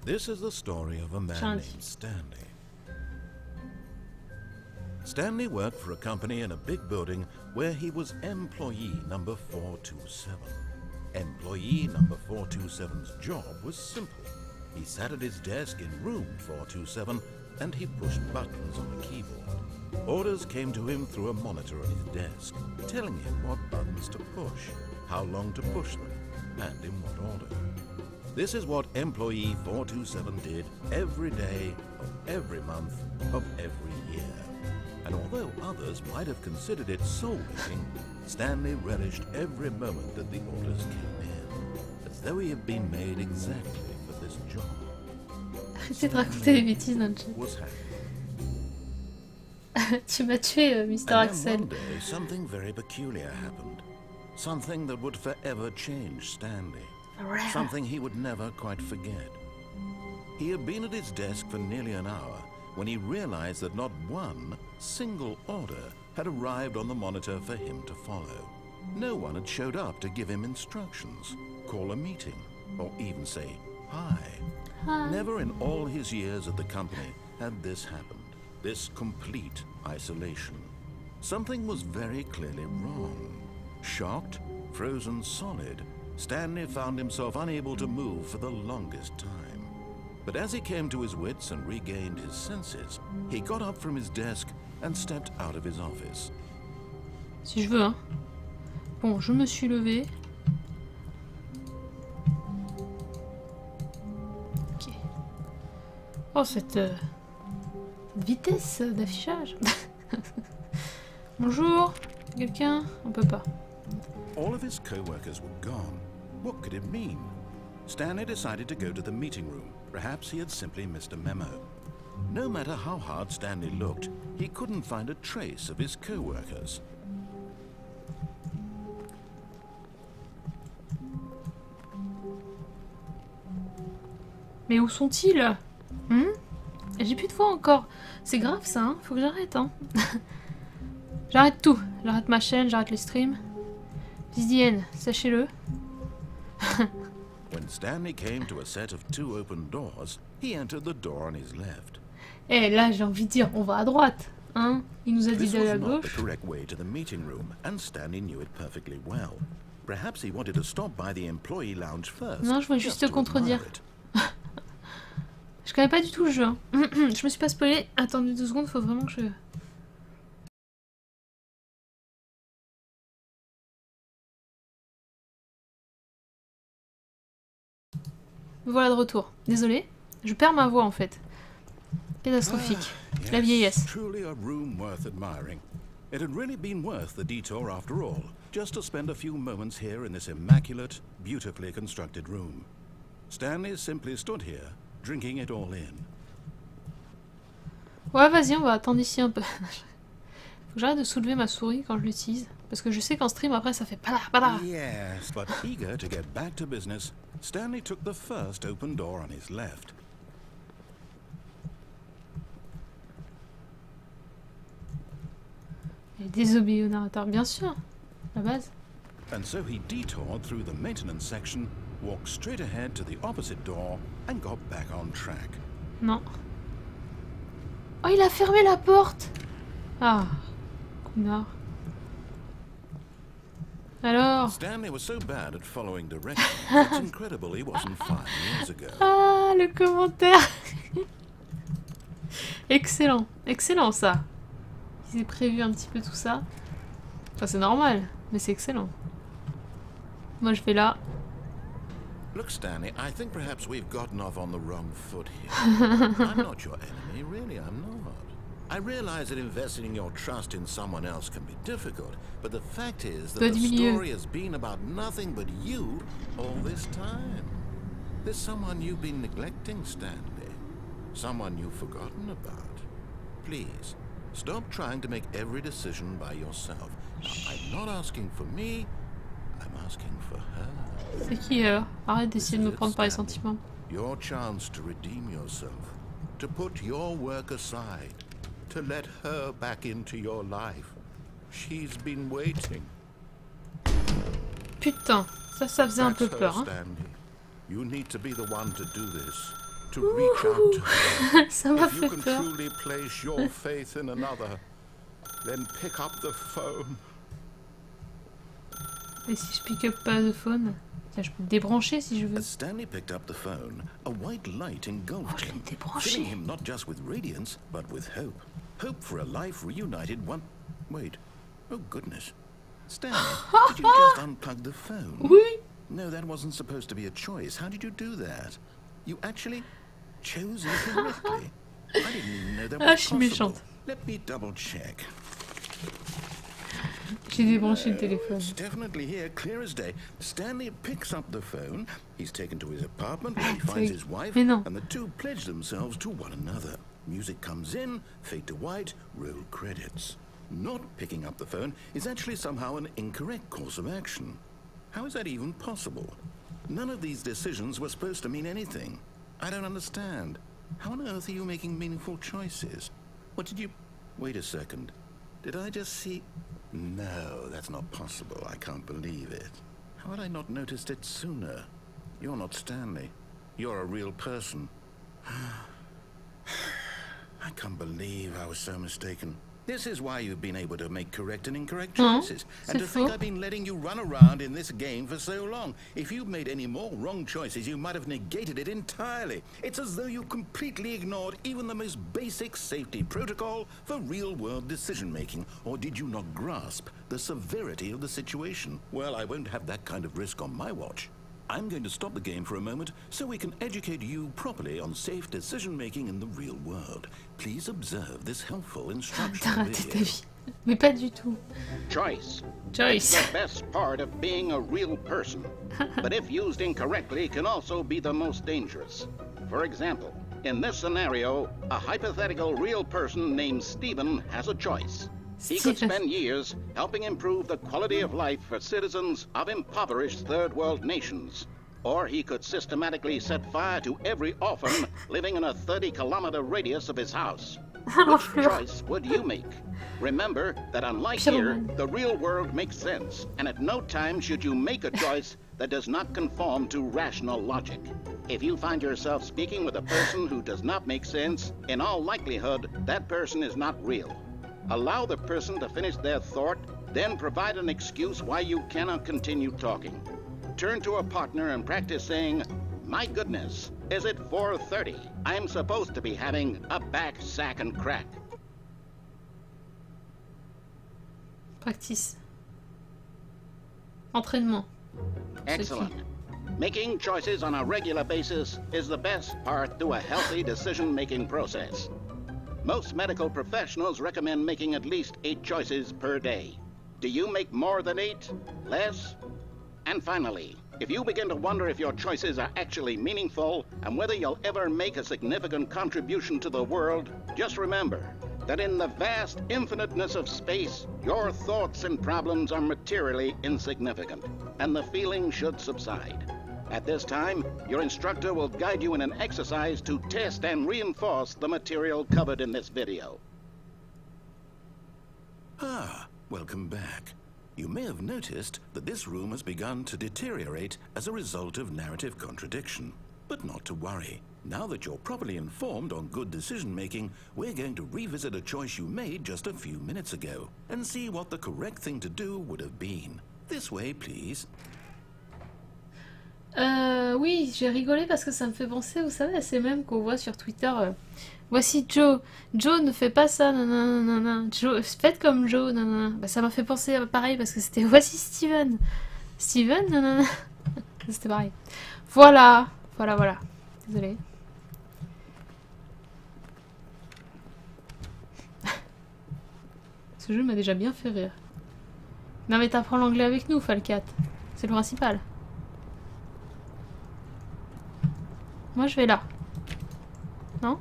This is the story of a man named Stanley. Stanley worked for a company in a big building where he was employee number 427. Employee number 427's job was simple. He sat at his desk in room 427 and he pushed buttons on the keyboard. Orders came to him through a monitor on his desk, telling him what buttons to push, how long to push them, and in what order. This is what employee 427 did every day of every month of every year. And although others might have considered it soul-making, Stanley relished every moment that the orders came in, as though he had been made exactly for this job. Arrêtez de raconter des bêtises dans le chat. Tu m'as tué, Mr. Axel. One day, something very peculiar happened. Something that would forever change Stanley. Something he would never quite forget. He had been at his desk for nearly an hour when he realized that not one single order had arrived on the monitor for him to follow. No one had showed up to give him instructions, call a meeting, or even say hi. Never in all his years at the company had this happened, this complete isolation. Something was very clearly wrong. Shocked, frozen solid, Stanley found himself unable to move for the longest time. But as he came to his wits and regained his senses, he got up from his desk and stepped out of his office. Si je veux, hein. Bon, je me suis levé. Ok. Oh, cette vitesse d'affichage. Bonjour, quelqu'un? On peut pas. All of his co-workers were gone. What could it mean? Stanley decided to go to the meeting room. Perhaps he had simply missed a memo. No matter how hard Stanley looked, he couldn't find a trace of his co-workers. Mais où sont-ils? J'ai plus de voix encore. C'est grave ça, hein? Faut que j'arrête, hein. J'arrête tout. J'arrête ma chaîne, j'arrête les streams. Vivienne, sachez-le. When Stanley came to a set of 2 open doors, he entered the door on his left. Eh, là, j'ai envie de dire, on va à droite, hein? Il nous a dit d'aller à gauche. This was not the correct way to the meeting room, and Stanley knew it perfectly well. Perhaps he wanted to stop by the employee lounge first. Non, je voulais juste te contredire. Je connais pas du tout le jeu. Hein. Je me suis pas spoilé. Attendez 2 secondes, faut vraiment que je... Voilà de retour. Désolée, je perds ma voix en fait. Catastrophique. La vieillesse. Truly a room worth admiring. It had really been worth the detour after all, just to spend a few moments here in this immaculate, beautifully constructed room. Stanley simply stood here, drinking it all in. Ouais, vas-y, on va attendre ici un peu. Faut que j'arrête de soulever ma souris quand je l'utilise. Parce que je sais qu'en stream, après, ça fait pala. Yes, but eager to get back to business, Stanley took the first open door on his left. Il désobéit au narrateur, bien sûr. La base. And so he detoured through the maintenance section, walked straight ahead to the opposite door, and got back on track. Non. Oh, il a fermé la porte. Ah, connard. Alors. Stanley was so bad at following directions, it's incredible he wasn't 5 years ago. Ah, le commentaire. Excellent, excellent ça. Ils aient prévu un petit peu tout ça. Enfin, c'est normal, mais c'est excellent. Moi, je vais là. Look, Stanley, I think perhaps we've gotten off on the wrong foot here. I'm not your enemy, really, I'm not. I realize that investing your trust in someone else can be difficult, but the fact is that the story has been about nothing but you all this time. There's someone you've been neglecting, Stanley. Someone you've forgotten about. Please, stop trying to make every decision by yourself. Now, I'm not asking for me, I'm asking for her. C'est qui alors? Arrête d'essayer de me prendre par les sentiments. Your chance to redeem yourself, to put your work aside, to let her back into your life. She's been waiting. Putain, ça faisait un peu peur. Hein. You need to be the one to do this. to reach out to her. Ça m'a If you fait can peur. truly place your faith in another, then pick up the phone. Et si je pick up pas de phone? Tiens, je peux le débrancher si je veux. As Stanley picked up the phone, a white light Oh, engulfed je vais him, le débrancher. filling him not just with radiance, but with hope. Hope for a life reunited one... Wait. Oh, goodness. Stanley, did you just unplug the phone? Oui. No, that wasn't supposed to be a choice. How did you do that? You actually chose incorrectly. I didn't even know that Ah, was je suis possible. méchante. Let me double check. J'ai débranché le téléphone. It's definitely here, clear as day. Stanley picks up the phone. He's taken to his apartment where he finds his wife, Mais non. and the two pledge themselves to one another. Music comes in, fade to white, roll credits. Not picking up the phone is actually somehow an incorrect course of action. How is that even possible? None of these decisions were supposed to mean anything. I don't understand. How on earth are you making meaningful choices? What did you... Wait a second. Did I just see... No, that's not possible. I can't believe it. How had I not noticed it sooner? You're not Stanley. You're a real person. I can't believe I was so mistaken. This is why you've been able to make correct and incorrect choices. And to think I've been letting you run around in this game for so long. If you'd made any more wrong choices, you might have negated it entirely. It's as though you completely ignored even the most basic safety protocol for real-world decision-making. Or did you not grasp the severity of the situation? Well, I won't have that kind of risk on my watch. I'm going to stop the game for a moment so we can educate you properly on safe decision-making in the real world. Please observe this helpful instructional video. Mais pas du tout. Choice. Choice. It's the best part of being a real person. But if used incorrectly, can also be the most dangerous. For example, in this scenario, a hypothetical real person named Stephen has a choice. He could spend years helping improve the quality of life for citizens of impoverished third world nations. Or he could systematically set fire to every orphan living in a 30-kilometer radius of his house. Which choice would you make? Remember that unlike here, the real world makes sense, and at no time should you make a choice that does not conform to rational logic. If you find yourself speaking with a person who does not make sense, in all likelihood, that person is not real. Allow the person to finish their thought, then provide an excuse why you cannot continue talking. Turn to a partner and practice saying, "My goodness, is it 4:30? I'm supposed to be having a back, sack, and crack." Practice. Entraînement. Excellent. Making choices on a regular basis is the best part to a healthy decision-making process. Most medical professionals recommend making at least 8 choices per day. Do you make more than 8? Less? And finally, if you begin to wonder if your choices are actually meaningful and whether you'll ever make a significant contribution to the world, just remember that in the vast infiniteness of space, your thoughts and problems are materially insignificant, and the feeling should subside. At this time, your instructor will guide you in an exercise to test and reinforce the material covered in this video. Ah, welcome back. You may have noticed that this room has begun to deteriorate as a result of narrative contradiction. But not to worry. Now that you're properly informed on good decision-making, we're going to revisit a choice you made just a few minutes ago and see what the correct thing to do would have been. This way, please. Oui, j'ai rigolé parce que ça me fait penser, vous savez, à ces mêmes qu'on voit sur Twitter. Voici Joe. Joe ne fait pas ça, nanana. Joe, faites comme Joe, nanana. Bah, ça m'a fait penser pareil parce que c'était voici Steven. Steven, nanana. C'était pareil. Voilà. Voilà. Désolée. Ce jeu m'a déjà bien fait rire. Non mais t'apprends l'anglais avec nous, Falcat. C'est le principal. Moi je vais là. Non?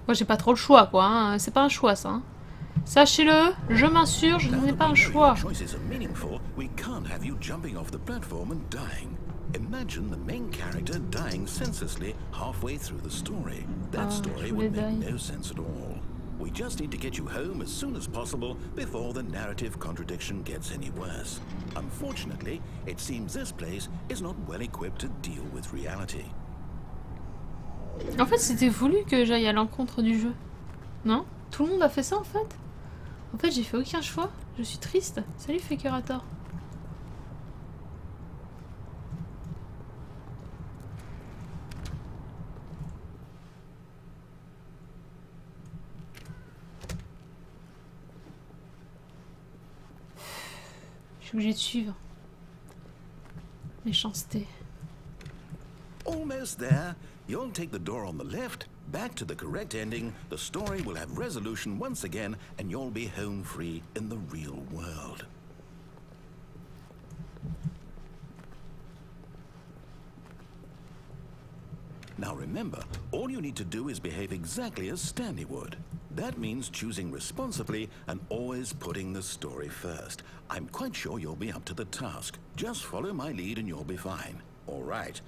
Moi j'ai pas trop le choix quoi, hein. C'est pas un choix ça. Hein. Sachez-le, je m'insurge, je n'ai pas un choix. Imagine the main character dying senselessly halfway through the story. That story would make no sense at all. We just need to get you home as soon as possible before the narrative contradiction gets any worse. Unfortunately, it seems this place is not well equipped to deal with reality. En fait, c'était voulu que j'aille à l'encontre du jeu. Non? Tout le monde a fait ça en fait? En fait, j'ai fait aucun choix. Je suis triste. Salut Fekerator. Je suis obligée de suivre. Méchanceté. Almost there. You'll take the door on the left, back to the correct ending, the story will have resolution once again, and you'll be home free in the real world. Now remember, all you need to do is behave exactly as Stanley would. That means choosing responsibly and always putting the story first. I'm quite sure you'll be up to the task. Just follow my lead and you'll be fine. All right.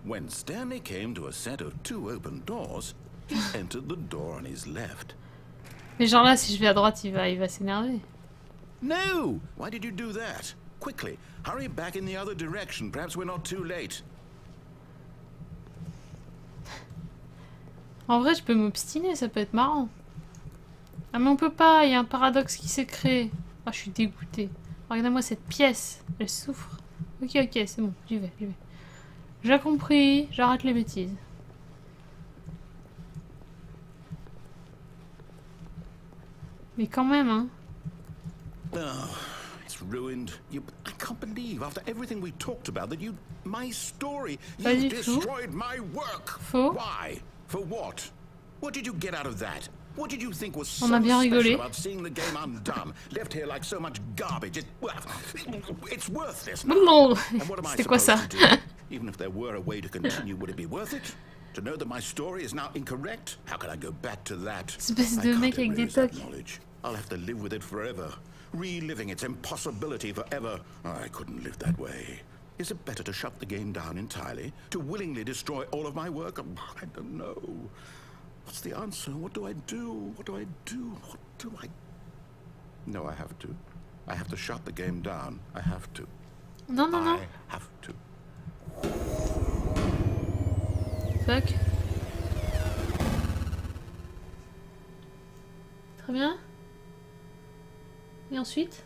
When Stanley came to a set of 2 open doors, he entered the door on his left. Mais genre là, si je vais à droite, il va s'énerver. No! Why did you do that? Quickly, hurry back in the other direction. Perhaps we're not too late. En vrai, je peux m'obstiner, ça peut être marrant. Ah mais on peut pas, il y a un paradoxe qui s'est créé. Ah, je suis dégoûtée. Regardez-moi cette pièce, elle souffre. Ok, c'est bon, j'y vais. J'ai compris, j'arrête les bêtises. Mais quand même, hein. Oh, it's ruined. I can't believe after everything we talked about that my story, you destroyed my work. Faux. Why? For what? What did you get out of that? What did you think was so On a bien special rigolé. about seeing the game undone, left here like so much garbage? It's worthless. Non, And what am I c'était quoi ça? supposed to do? Even if there were a way to continue, would it be worth it? To know that my story is now incorrect? How can I go back to that? Espèce de mec avec des tocs. I'll have to live with it forever, reliving its impossibility forever. I couldn't live that way. Is it better to shut the game down entirely? To willingly destroy all of my work? I don't know. What's the answer? What do I do? What do I do? What do I... No, I have to. I have to shut the game down. I have to. Non. I have to. Fuck. Très bien. Et ensuite?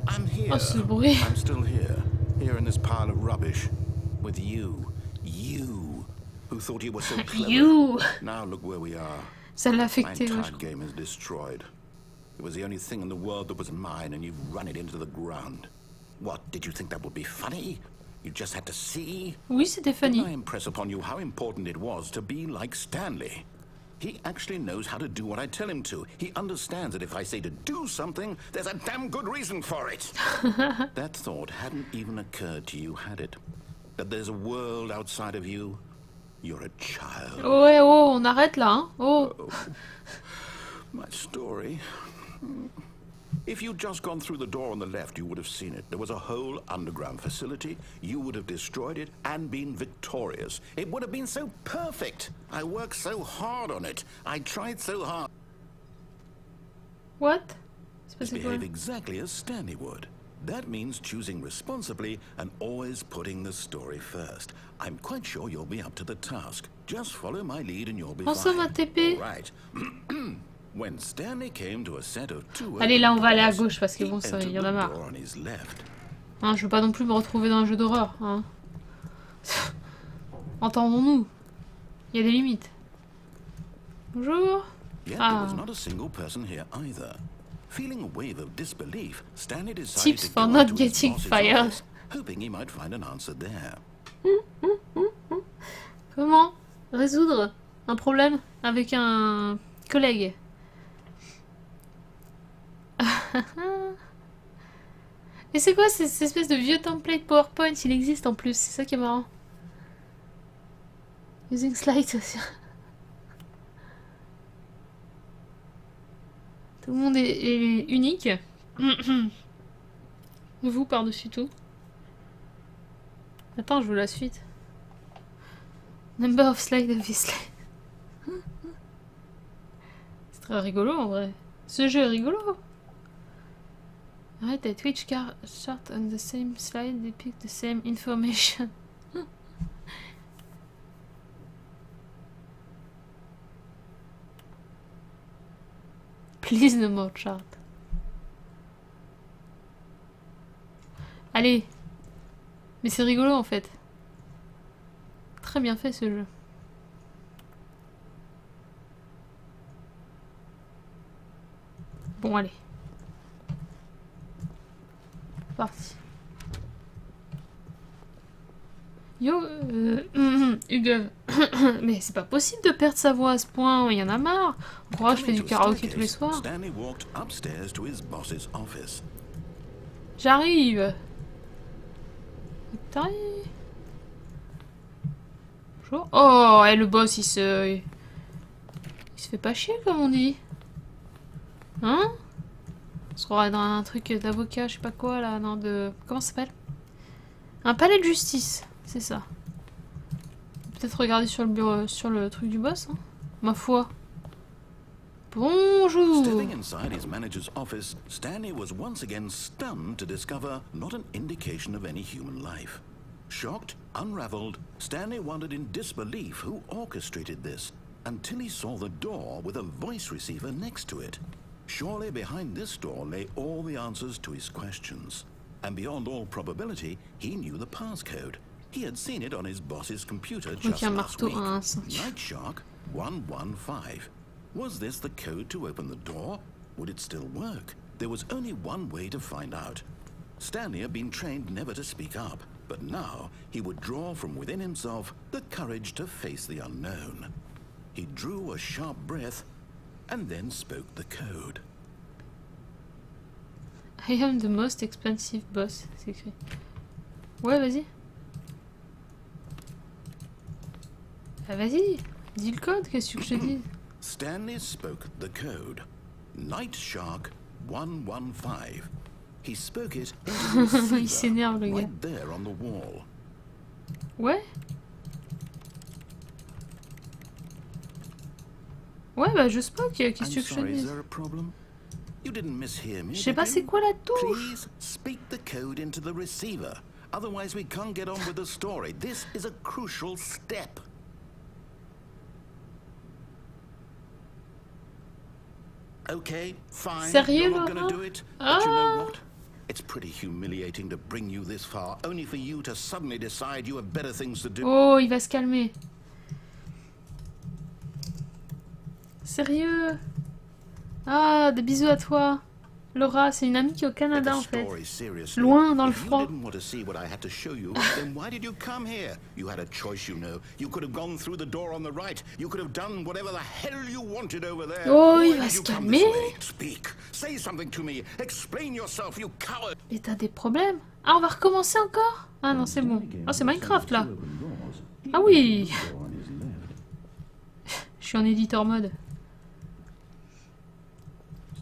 I'm here. Oh, ce bruit. I'm still here in this pile of rubbish, with you who thought you were so clever. You. Now look where we are. Ça l'a My affecté. entire game is destroyed. It was the only thing in the world that was mine, and you've run it into the ground. What, did you think that would be funny? You just had to see? Oui, c'était Didn't I funny. impress upon you how important it was to be like Stanley? He actually knows how to do what I tell him to. He understands that if I say to do something, there's a damn good reason for it. That thought hadn't even occurred to you, had it? That there's a world outside of you? You're a child. Ouais, oh, on arrête là, hein. Oh. My story. If you'd just gone through the door on the left, you would have seen it. There was a whole underground facility. You would have destroyed it and been victorious. It would have been so perfect. I worked so hard on it. I tried so hard. What? C'est passé quoi? Behave exactly as Stanley would. That means choosing responsibly and always putting the story first. I'm quite sure you'll be up to the task. Just follow my lead and you'll be Consomme un fine. TP. All right. When Stanley came to a set of 2 Allez, là, on va aller à doors, gauche parce que bon, ça, he il y en a entered the marre. door on his left. Hein, je veux pas non plus me retrouver dans un jeu d'horreur. Hein. Entendons-nous. Il y a des limites. Bonjour. Yet Ah. there was not a single person here either. Feeling a wave of disbelief, Stanley decided Tips to for go not into his getting boss's fired. office, hoping he might find an answer there. Comment résoudre un problème avec un collègue? Et c'est quoi cette espèce de vieux template PowerPoint? Il existe en plus, c'est ça qui est marrant. Using slides aussi. Tout le monde est unique. Vous par-dessus tout. Attends, je veux la suite. Number of slides of this slide. C'est très rigolo en vrai. Ce jeu est rigolo. Right, that which car shot on the same slide depict the same information. Please no more chart. Allez. Mais c'est rigolo en fait. Très bien fait ce jeu. Bon allez. Parti. Yo, Hugues. Mais c'est pas possible de perdre sa voix à ce point, il y en a marre. En croit, je fais du karaoké tous les soirs. J'arrive. T'arrives. Bonjour. Oh, et le boss il se fait pas chier comme on dit. Hein? On se croirait dans un truc d'avocat, je sais pas quoi là, non de... Comment ça s'appelle? Un palais de justice, c'est ça. Peut-être regarder sur le bureau, sur le truc du boss, hein? Ma foi. Bonjour. Stepping inside his manager's office, Stanley was once again stunned to discover not an indication of any human life. Shocked, unraveled, Stanley wondered in disbelief who orchestrated this, until he saw the door with a voice receiver next to it. Surely behind this door lay all the answers to his questions. And beyond all probability, he knew the passcode. He had seen it on his boss's computer just last week. Night Shark 115. Was this the code to open the door? Would it still work? There was only one way to find out. Stanley had been trained never to speak up, but now he would draw from within himself the courage to face the unknown. He drew a sharp breath and then spoke the code. I am the most expensive boss, c'est écrit. Ouais, vas-y. Ah, vas-y, dis le code, qu'est-ce que je te dis? Stanley spoke the code. Night Shark 115. He spoke it into the Il s'énerve, le gars. right there on the wall. Ouais. Ouais, bah je spoke, qu'est-ce que je te dis? Je sais pas c'est quoi la touche. Please speak the code into the receiver. Otherwise we can't get on with the story. This is a crucial step. Okay, fine. Sérieux, You're not Laura? gonna do it. But you know what? It's pretty humiliating to bring you this far, only for you to suddenly decide you have better things to do. Oh, il va se calmer. Sérieux? Ah, des bisous à toi. Laura, c'est une amie qui est au Canada en fait. Loin dans le froid. Oh, il va se calmer. Et t'as des problèmes? Ah, on va recommencer encore? Ah non, c'est bon. Ah, c'est Minecraft là. Ah oui. Je suis en éditeur mode.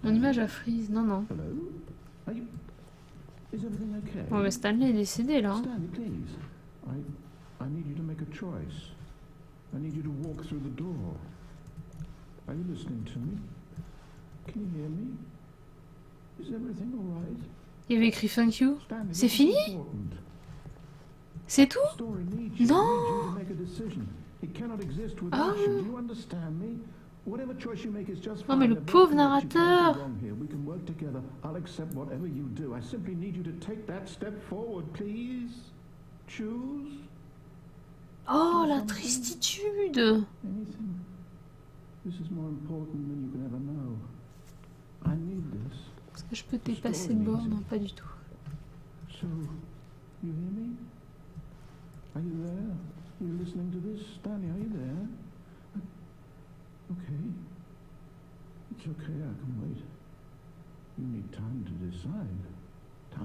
Mon image a freeze, non, non. Bon, mais Stanley est décédé, là. Hein. Il y avait écrit thank you. C'est fini? C'est tout? Non. Ah. Oh mais le pauvre narrateur. Oh la tristitude. Est-ce que je peux dépasser le bord? Non, pas du tout.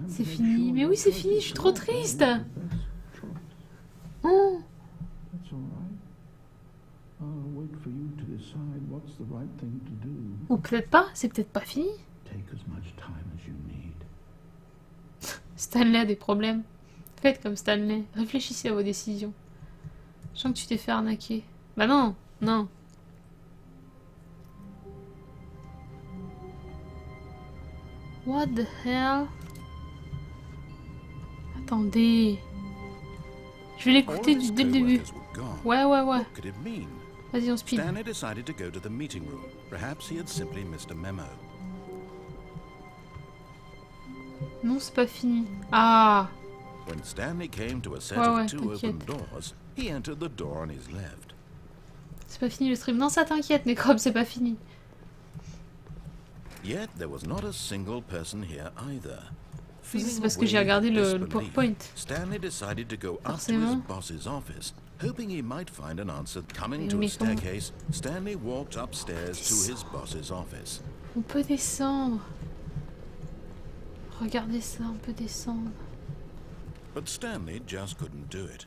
C'est fini. Mais oui, c'est fini. Je suis trop triste. Oh. Ou peut-être pas. C'est peut-être pas fini. Stanley a des problèmes. Faites comme Stanley. Réfléchissez à vos décisions. Je sens que tu t'es fait arnaquer. Bah non. Non. What the hell? Attendez. Je vais l'écouter dès le début. Ouais. Vas-y, on speed. Stanley decided to go to the meeting room. Perhaps he had simply missed a memo. Non, c'est pas fini. Ah. When Stanley came to a set of two open doors, he entered the door on his left. C'est pas fini le stream. Non, ça t'inquiète, Necrobe, c'est pas fini. Yet there was not a single person here either. C'est parce que j'ai regardé le PowerPoint. Stanley decided to go up to his boss's office, hoping he might find an answer. Coming to a staircase, Stanley walked upstairs to his boss's office. On peut descendre. Regardez ça, on peut descendre. But Stanley just couldn't do it.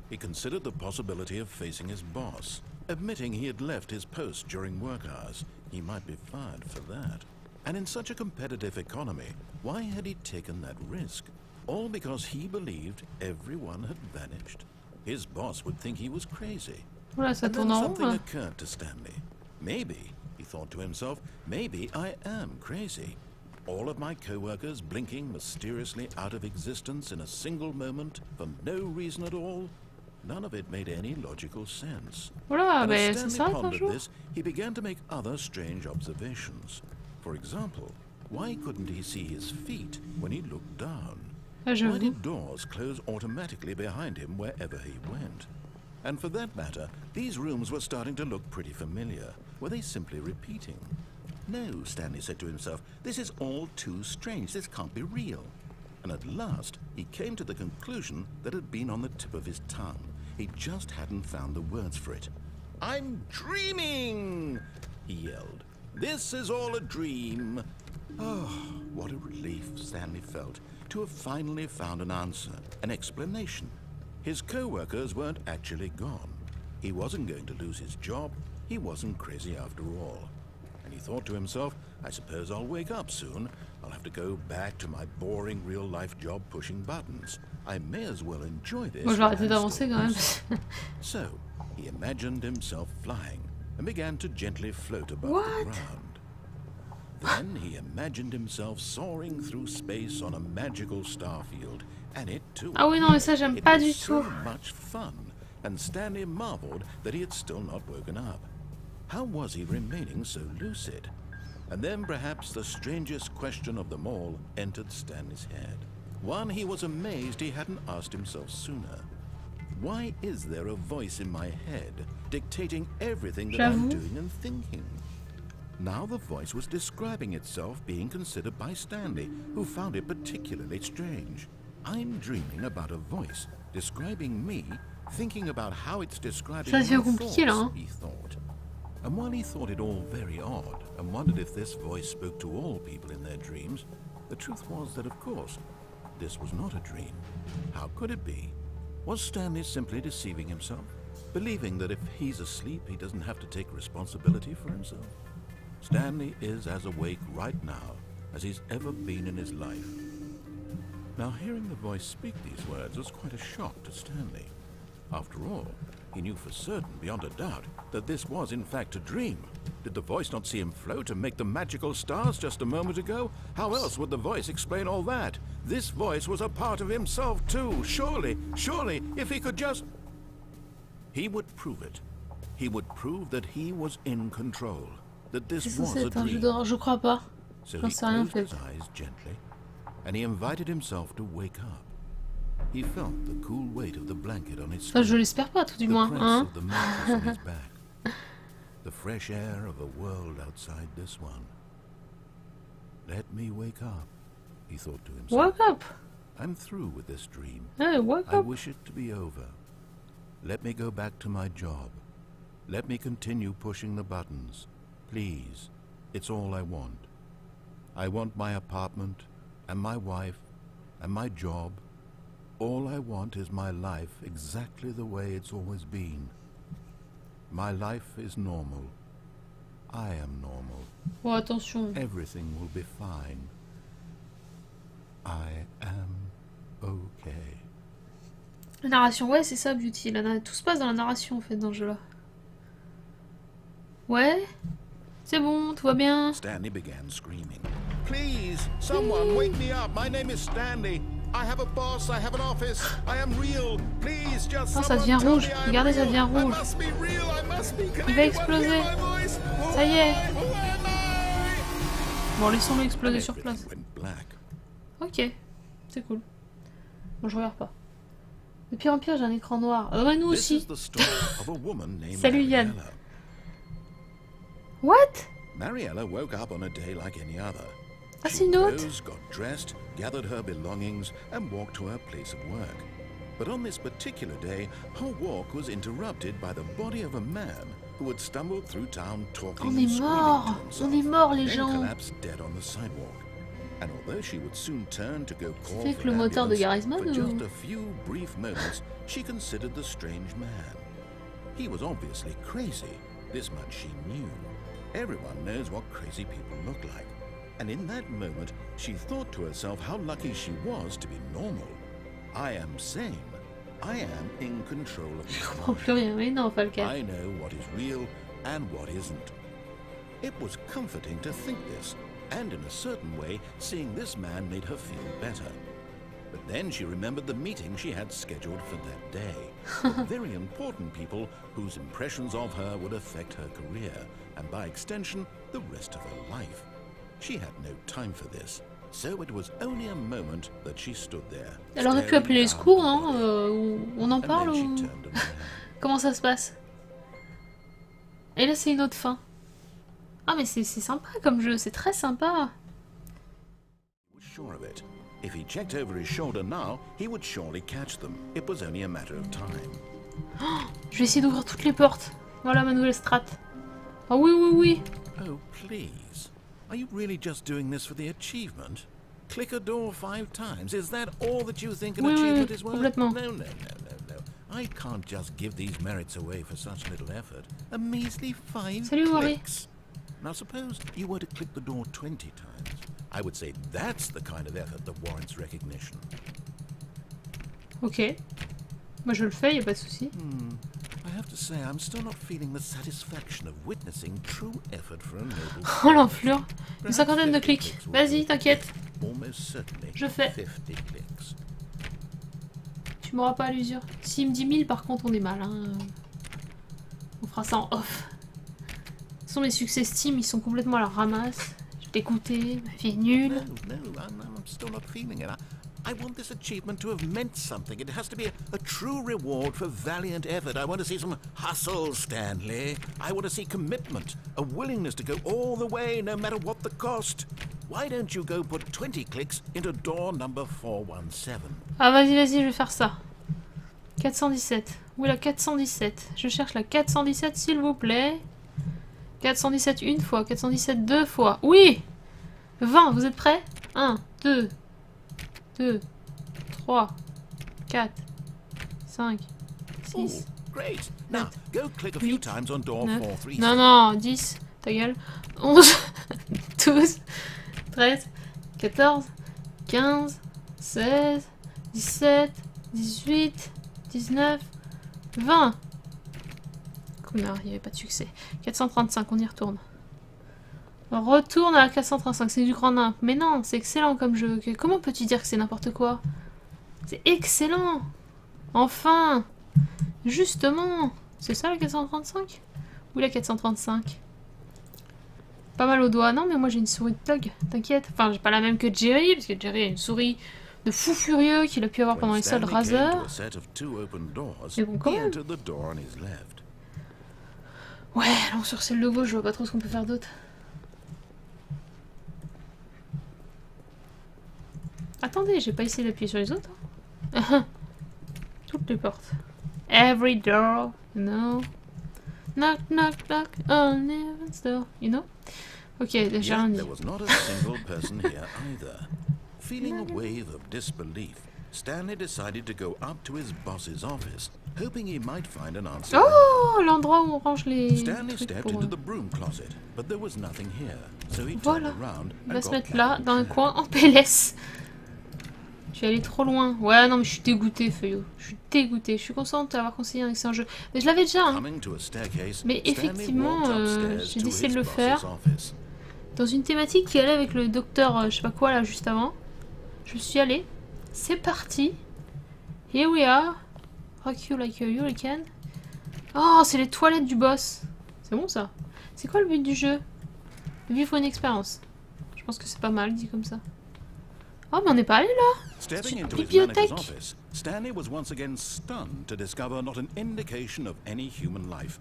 He considered the possibility of facing his boss. Admitting he had left his post during work hours, he might be fired for that. And in such a competitive economy, why had he taken that risk? All because he believed everyone had vanished. His boss would think he was crazy. Voilà, ça and then tourne en something rond. occurred to Stanley. Maybe, he thought to himself, maybe I am crazy. All of my co-workers blinking mysteriously out of existence in a single moment for no reason at all. None of it made any logical sense. Voilà, And mais as c'est Stanley ça un pondered jour. this, he began to make other strange observations. For example, why couldn't he see his feet when he looked down? Ah, Why j'avoue. did doors close automatically behind him wherever he went? And for that matter, these rooms were starting to look pretty familiar. Were they simply repeating? No, Stanley said to himself, this is all too strange. This can't be real. And at last, he came to the conclusion that had been on the tip of his tongue. He just hadn't found the words for it. I'm dreaming, he yelled. This is all a dream. Oh, what a relief Stanley felt to have finally found an answer, an explanation. His co-workers weren't actually gone. He wasn't going to lose his job. He wasn't crazy after all. And he thought to himself, I suppose I'll wake up soon. I'll have to go back to my boring real-life job pushing buttons. I may as well enjoy this. Moi, je vais arrêter d'avancer quand même. So, he imagined himself flying and began to gently float above the ground. Then he imagined himself soaring through space on a magical star field, and it too. Ah oui, non, mais ça, j'aime pas du tout. So much fun, and Stanley marveled that he had still not woken up. How was he remaining so lucid? And then perhaps the strangest question of them all entered Stanley's head. One he was amazed he hadn't asked himself sooner. Why is there a voice in my head dictating everything that I'm doing and thinking? Now the voice was describing itself being considered by Stanley, who found it particularly strange. I'm dreaming about a voice describing me, thinking about how it's describing my thoughts, he thought. And while he thought it all very odd and wondered if this voice spoke to all people in their dreams, the truth was that, of course, this was not a dream. How could it be? Was Stanley simply deceiving himself, believing that if he's asleep, he doesn't have to take responsibility for himself? Stanley is as awake right now as he's ever been in his life. Now, hearing the voice speak these words was quite a shock to Stanley. After all, he knew for certain, beyond a doubt, that this was in fact a dream. Did the voice not see him float and make the magical stars just a moment ago? How else would the voice explain all that? This voice was a part of himself too. Surely, if he could just... He would prove it. He would prove that he was in control. That this was a dream. Je crois pas. So he closed his eyes gently, and he invited himself to wake up. He felt the cool weight of the blanket on his skin, je l'espère pas, tout du moins, the press of the mattress on his back, the fresh air of a world outside this one. Let me wake up, he thought to himself. Wake up! I'm through with this dream. Hey, wake up! I wish it to be over. Let me go back to my job. Let me continue pushing the buttons. Please, it's all I want. I want my apartment, and my wife, and my job. All I want is my life exactly the way it's always been. My life is normal. I am normal. Oh, attention. Everything will be fine. I am okay. La narration, ouais, c'est ça, Beauty. Tout se passe dans la narration, en fait, dans le jeu-là. Ouais, c'est bon, tout va bien. Stanley began screaming. Please, someone wake me up. My name is Stanley. Oh, ça devient rouge. Regardez, ça devient rouge. Il va exploser. Ça y est. Bon, laissons-le exploser sur place. Ok, c'est cool. Bon, je regarde pas. De pire en pire, j'ai un écran noir. Ouais, nous aussi. Salut Yann. What? Mariella woke up on a day like any other. Ah, c'est une autre. She got dressed, gathered her belongings, and walked to her place of work. But on this particular day, her walk was interrupted by the body of a man who had stumbled through town talking On and est screaming mort. to himself, On est mort, les then gens. collapsed dead on the sidewalk. And although she would soon turn to go call C'est for que le an moteur de ambulance, Garisman for ou... just a few brief moments, she considered the strange man. He was obviously crazy. This much she knew. Everyone knows what crazy people look like. And in that moment, she thought to herself how lucky she was to be normal. I am sane. I am in control of Je my comprends mind. plus rien, mais non, pas le cas. I know what is real and what isn't. It was comforting to think this, and in a certain way, seeing this man made her feel better. But then she remembered the meeting she had scheduled for that day. The very important people whose impressions of her would affect her career, and by extension, the rest of her life. She had no time for this, so it was only a moment that she stood there. Elle aurait pu appeler les secours, hein, on en parle ou... Comment ça se passe? Et là c'est une autre fin. Ah mais c'est sympa comme jeu, c'est très sympa. If he checked over his shoulder now, he would surely catch them. It was only a matter of time. Oh, je vais essayer d'ouvrir toutes les portes. Voilà ma nouvelle strat. Ah oui, oui, oui. Oh, please. Are you really just doing this for the achievement? Click a door 5 times. Is that all that you think an achievement is worth? Complètement. No, no, no, no, no. I can't just give these merits away for such little effort. A measly 5 Salut, clicks. Now suppose you were to click the door 20 times. I would say that's the kind of effort that warrants recognition. Ok. Moi je le fais, y a pas de souci. I have to say, I'm still not feeling the satisfaction of witnessing true effort for a noble cause. Oh l'enflure. Une cinquantaine de clics. Vas-y, t'inquiète. Almost certainly Je fais. 50 clicks. Tu m'auras pas à l'usure. S'il me dit 1000 par contre on est mal. Hein. On fera ça en off. Ce sont mes succès Steam, ils sont complètement à la ramasse. Je vais t'écouter, ma fille nulle. No, I'm still not feeling it. I want this achievement to have meant something. It has to be a true reward for valiant effort. I want to see some hustle, Stanley. I want to see commitment, a willingness to go all the way, no matter what the cost. Why don't you go put 20 clicks into door number 417? Ah vas-y, vas-y, je vais faire ça. 417. Où est la 417? Je cherche la 417 s'il vous plaît. 417 une fois, 417 deux fois. Oui! 20, vous êtes prêts? 1, 2, 2, 3, 4, 5, 6, Great. Now, go click a few times on door 437. Non, non, 10, ta gueule. 11, 12, 13, 14, 15, 16, 17, 18, 19, 20. Combien? Il n'y avait pas de succès. 435, on y retourne. On retourne à la 435, c'est du grand nimp. Mais non, c'est excellent comme jeu. Comment peux-tu dire que c'est n'importe quoi? C'est excellent. Enfin. Justement. C'est ça la 435? Ou la 435? Pas mal au doigt. Non, mais moi j'ai une souris de thug, t'inquiète. Enfin, j'ai pas la même que Jerry, parce que Jerry a une souris de fou furieux qu'il a pu avoir pendant les soldes Razer. Mais bon, quand même. Ouais, allons sur celle de gauche, je vois pas trop ce qu'on peut faire d'autre. Attendez, j'ai pas essayé d'appuyer sur les autres. Hein. Toutes les portes. Every door, you know. Knock, knock, knock on heaven's door, you know. Ok, déjà un There was not a single person here either. Feeling a wave of disbelief, Stanley decided to go up to his boss's office, hoping he might find an answer. Oh, l'endroit où on range les Stanley trucs stepped pour... into the broom closet, but there was nothing here, so he Voilà, turned around il and va se got mettre back là, in dans un chair. coin, en PLS. Je suis allée trop loin. Ouais, non, mais je suis dégoûtée, Feuillot. Je suis dégoûtée. Je suis contente d'avoir conseillé un excellent jeu. Mais je l'avais déjà, hein. Mais effectivement, j'ai décidé de le faire dans une thématique qui allait avec le docteur, je sais pas quoi, là, juste avant. Je suis allée. C'est parti. Here we are. Rock you like a hurricane. Oh, c'est les toilettes du boss. C'est bon ça. C'est quoi le but du jeu? Vivre une expérience. Je pense que c'est pas mal dit comme ça. Oh, mais on n'est pas allé là. C'est une bibliothèque. Stanley was once again stunned to discover not an indication of any human life.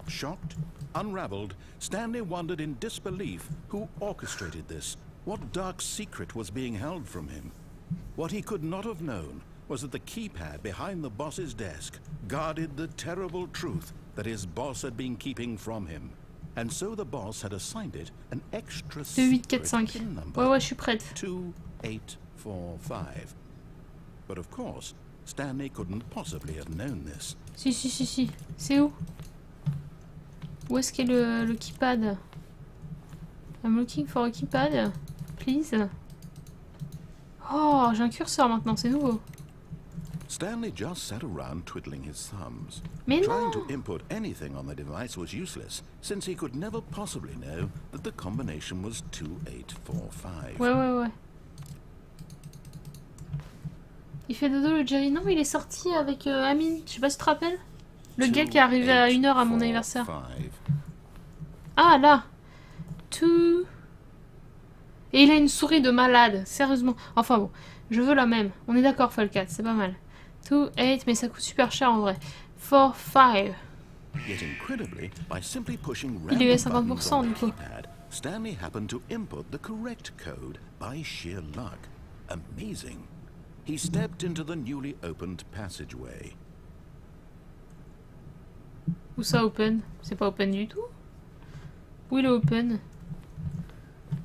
Shocked, unraveled, Stanley wondered in disbelief who orchestrated this. What dark secret was being held from him? What he could not have known was that the keypad behind the boss's desk guarded the terrible truth that his boss had been keeping from him. And so the boss had assigned it an extra secret pin number. Ouais, je suis prête. 2845. But of course, Stanley couldn't possibly have known this. Si. C'est où? Où est-ce qu'est le keypad? I'm looking for a keypad. Please. Oh, j'ai un curseur maintenant, c'est nouveau. Stanley just sat around twiddling his thumbs. Mais Trying non. to input anything on the device was useless, since he could never possibly know that the combination was 2845. Ouais. Il fait dodo le Jerry. Non, mais il est sorti avec Amine. Je sais pas si tu te rappelles. Le gars qui est arrivé à 1h à mon anniversaire. Ah, là. Tout. Et il a une souris de malade. Sérieusement. Enfin bon. Je veux la même. On est d'accord, Falcat. C'est pas mal. 2, 8, mais ça coûte super cher en vrai. 4, 5. Il est à 50% du coup. Stanley happened to input the correct code by sheer luck. Amazing. He stepped into the newly opened passageway. Où ça open? C'est pas open du tout? Où il est open?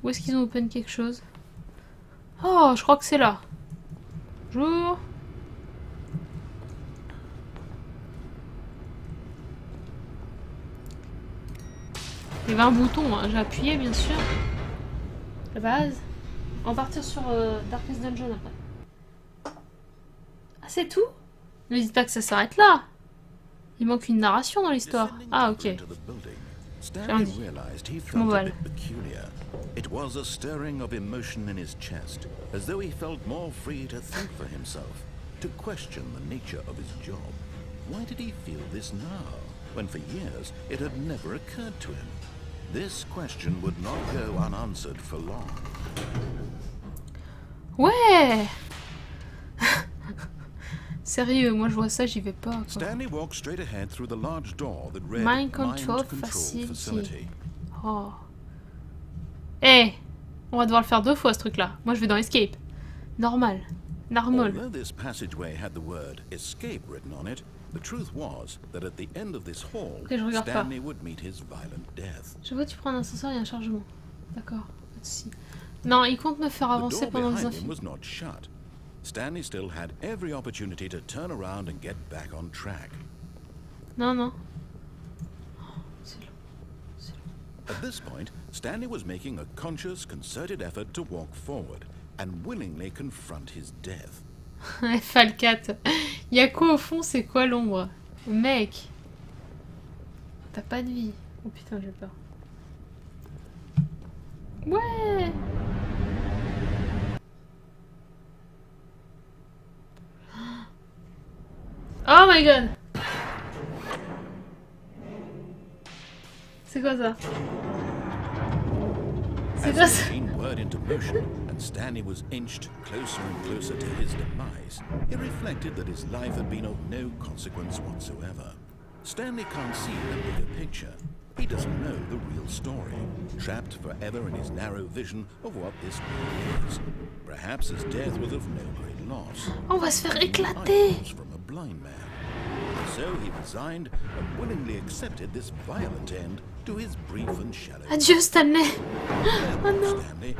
Où est-ce qu'ils ont open quelque chose? Oh, je crois que c'est là. Bonjour. Il y avait un bouton, hein. J'ai appuyé bien sûr. La base. On va partir sur Darkest Dungeon après. Ah, c'est tout? Ne dites pas que ça s'arrête là. Il manque une narration dans l'histoire. Ah, ok. J'ai rien dit. Je m'envole. It was a stirring of emotion in his chest, as though he felt more free to think for himself, to question the nature of his job. Why did he feel this now, when for years it had never occurred to him? This question would not go unanswered for long. Ouais. Sérieux, moi je vois ça, j'y vais pas. Quoi. Stanley walked straight ahead through the large door that read Mind Control Facility. Oh. Eh, on va devoir le faire 2 fois ce truc-là. Moi je vais dans Escape. Normal. Normal. Although this passageway had the word escape written on it, the truth was that at the end of this hall, Stanley would meet his violent death. Je vois, tu prends un ascenseur et un chargement. D'accord, pas de soucis. Non, il compte me faire avancer pendant les infos. Stanley still had every opportunity to turn around and get back on track. Non. At this point, Stanley was making a conscious, concerted effort to walk forward and willingly confront his death. Falcat. Il y a quoi au fond? C'est quoi l'ombre? Mec. T'as pas de vie. Oh putain, j'ai peur. Ouais. Oh my god. C'est quoi ça? C'est quoi ça? Word into motion, and Stanley was inched closer and closer to his demise. He reflected that his life had been of no consequence whatsoever. Stanley can't see the bigger picture. He doesn't know the real story, trapped forever in his narrow vision of what this world is. Perhaps his death was of no great loss. On va se faire éclater. From a blind man. So he resigned and willingly accepted this violent end to his brief and shallow. Adieu Stanley. Oh non. Stanley.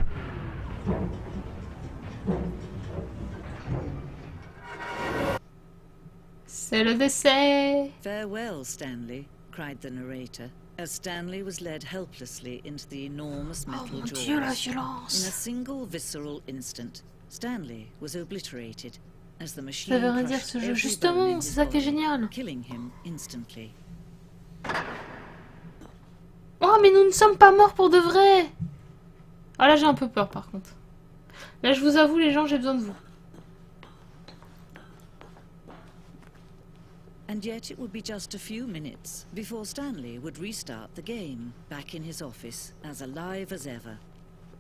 C'est le décès. Farewell, Stanley, cried the narrator, as Stanley was led helplessly into the enormous metal jaws. Dieu, la violence. In a single visceral instant, Stanley was obliterated as the machine ça veut rien dire ce jeu. Justement, c'est ça qui est génial. Killing him instantly. Oh, mais nous ne sommes pas morts pour de vrai. Ah là, j'ai un peu peur par contre. Là, je vous avoue, les gens, j'ai besoin de vous. And yet it would be just a few minutes before Stanley would restart the game, back in his office, as alive as ever.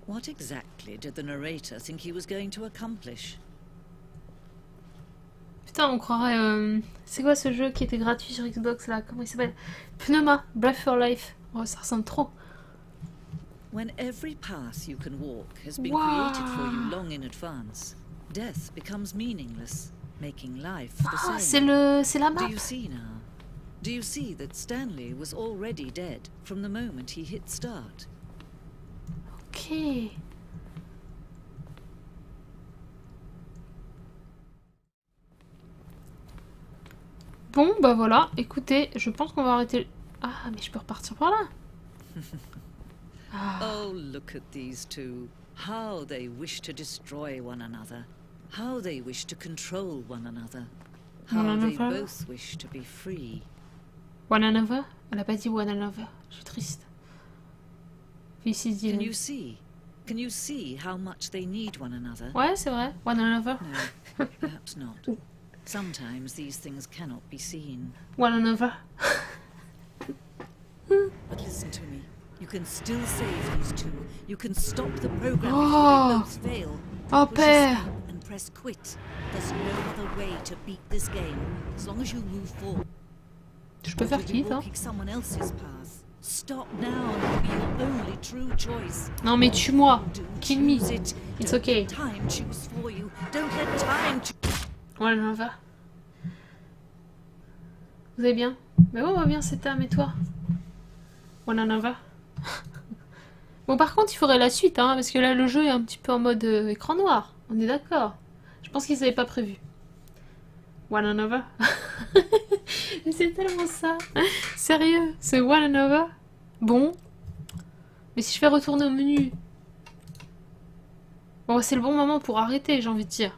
What exactly did the narrator think he was going to accomplish? Putain, on croirait... C'est quoi ce jeu qui était gratuit sur Xbox là? Comment il s'appelle? Pneuma, Breath for Life. Oh, ça ressemble trop. When every path you can walk has been created for you long in advance, death becomes meaningless, making life the same. C'est la map. Do you see now? Do you see that Stanley was already dead from the moment he hit start? Ok. Bon, bah voilà. Écoutez, je pense qu'on va arrêter... Ah, mais je peux repartir par là. Oh, look at these two. How they wish to destroy one another. How they wish to control one another. How they both wish to be free. One another? Elle a pas dit one another. Je suis triste. Can you see? Can you see how much they need one another? Ouais, c'est vrai. One another. No, perhaps not. Sometimes these things cannot be seen. One another. But listen to me. You can still save these two. You can stop the program before they both fail. Oh, Push père. escape and press quit. There's no other way to beat this game as long as you move forward. Je peux faire quitte, hein. Someone else's path. Stop now and be your only true choice. Non mais tue-moi. Kill me. It's okay. Time choose for you. Don't let time. One another. Vous allez bien? Mais ouais, on va bien cette âme et toi? One another. Bon, par contre, il faudrait la suite, hein, parce que là, le jeu est un petit peu en mode écran noir. On est d'accord. Je pense qu'ils n'avaient pas prévu. One another. Mais c'est tellement ça. Sérieux, c'est one another. Bon. Mais si je fais retourner au menu... Bon, c'est le bon moment pour arrêter, j'ai envie de dire.